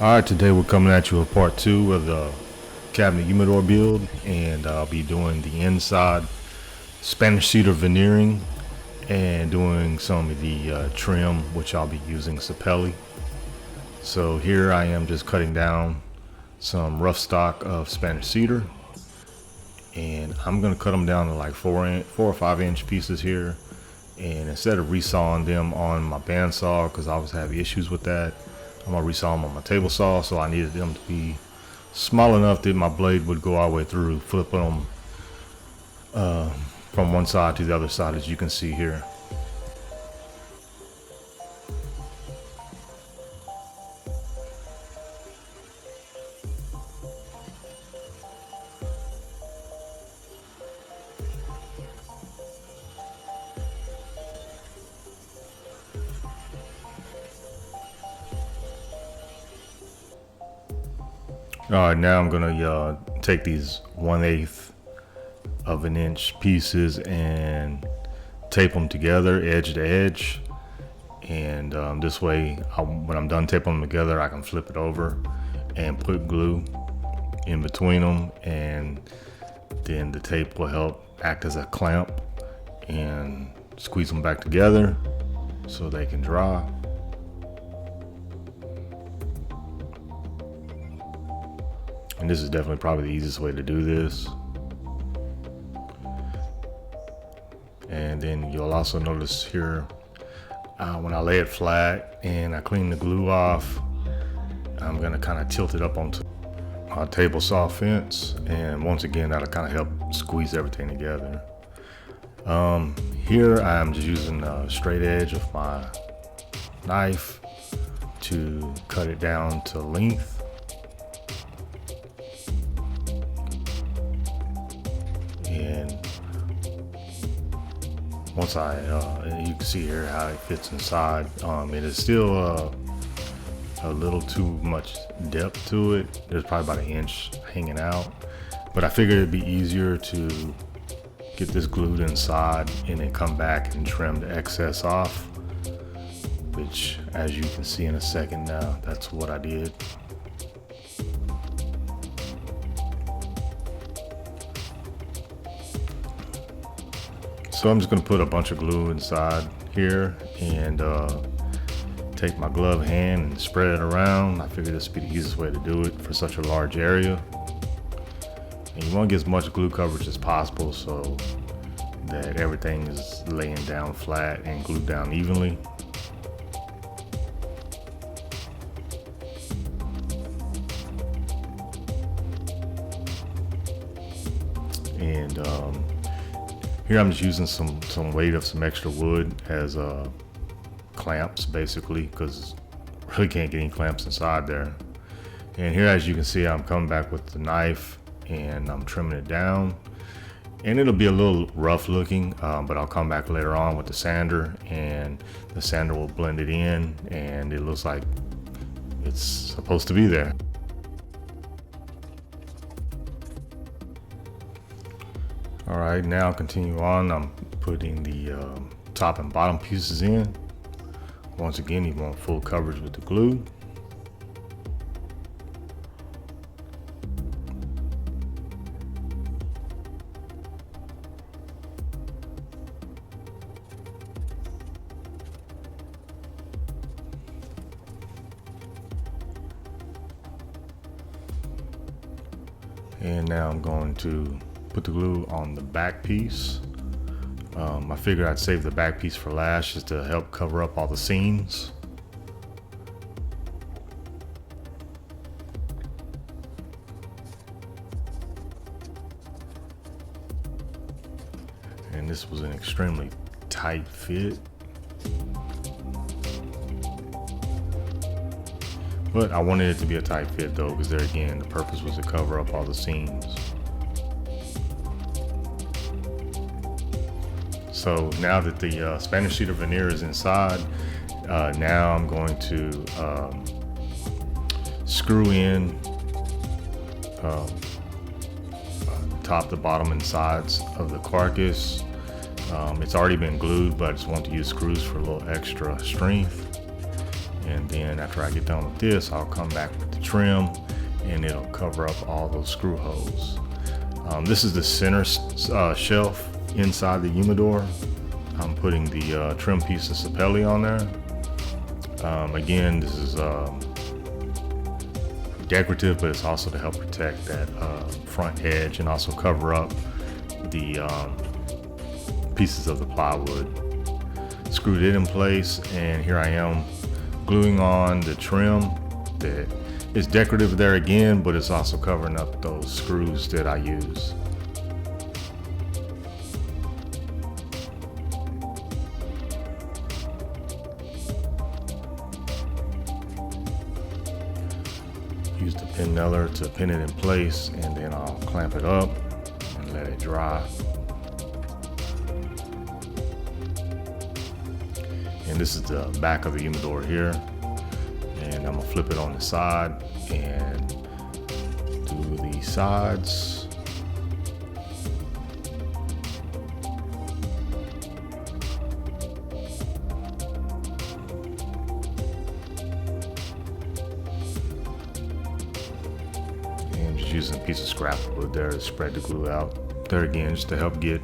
Alright, today we're coming at you with part 2 of the cabinet humidor build, and I'll be doing the inside Spanish cedar veneering and doing some of the trim, which I'll be using SAPELLE. So here I am just cutting down some rough stock of Spanish cedar, and I'm going to cut them down to like 4 or 5 inch pieces here. And instead of resawing them on my bandsaw, because I always have issues with that, I'm gonna resaw them on my table saw. So I needed them to be small enough that my blade would go all the way through, flipping them from one side to the other side, as you can see here. Alright, now I'm gonna take these 1/8 of an inch pieces and tape them together edge to edge, and this way when I'm done taping them together, I can flip it over and put glue in between them, and then the tape will help act as a clamp and squeeze them back together so they can dry. And this is definitely probably the easiest way to do this. And then you'll also notice here, when I lay it flat and I clean the glue off, I'm gonna kind of tilt it up onto my table saw fence. And once again, that'll kind of help squeeze everything together. Here I'm just using a straight edge of my knife to cut it down to length. And once you can see here how it fits inside. It is still a little too much depth to it. There's probably about 1 inch hanging out, but I figured it'd be easier to get this glued inside and then come back and trim the excess off, which, as you can see in a second now, that's what I did. So I'm just gonna put a bunch of glue inside here and take my glove hand and spread it around. I figured this would be the easiest way to do it for such a large area. And you want to get as much glue coverage as possible so that everything is laying down flat and glued down evenly. And here I'm just using some weight of some extra wood as clamps, basically, because really can't get any clamps inside there. And here, as you can see, I'm coming back with the knife and I'm trimming it down. And it'll be a little rough looking, but I'll come back later on with the sander, and the sander will blend it in, and it looks like it's supposed to be there. All right, now continue on. I'm putting the top and bottom pieces in. Once again, you want full coverage with the glue. And now I'm going to put the glue on the back piece. I figured I'd save the back piece for last just to help cover up all the seams. And this was an extremely tight fit. But I wanted it to be a tight fit though, because there again, the purpose was to cover up all the seams. So now that the Spanish cedar veneer is inside, now I'm going to screw in top, the bottom, and sides of the carcass. It's already been glued, but I just want to use screws for a little extra strength. And then after I get done with this, I'll come back with the trim and it'll cover up all those screw holes. This is the center shelf inside the humidor. I'm putting the trim piece of SAPELLE on there. Again, this is decorative, but it's also to help protect that front edge and also cover up the pieces of the plywood. Screwed it in place, and here I am gluing on the trim that is decorative there again, but it's also covering up those screws that I use. Use the pin nailer to pin it in place, and then I'll clamp it up and let it dry. And this is the back of the humidor here, and I'm gonna flip it on the side and do the sides. And just using a piece of scrap wood there to spread the glue out. There again, just to help get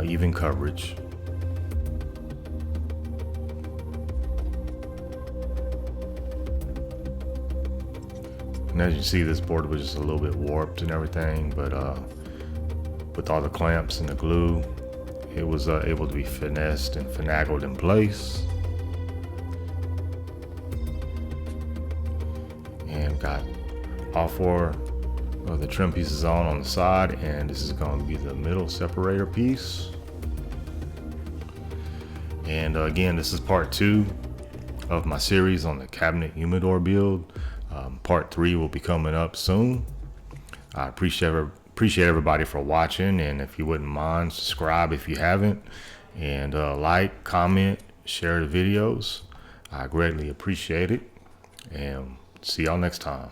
even coverage. And as you see, this board was just a little bit warped and everything, but with all the clamps and the glue, it was able to be finessed and finagled in place. And got all four of the trim pieces on the side, and this is going to be the middle separator piece. And again, this is part 2 of my series on the cabinet humidor build. Part 3 will be coming up soon. I appreciate everybody for watching, and if you wouldn't mind, subscribe if you haven't, and like, comment, share the videos. I greatly appreciate it, and see y'all next time.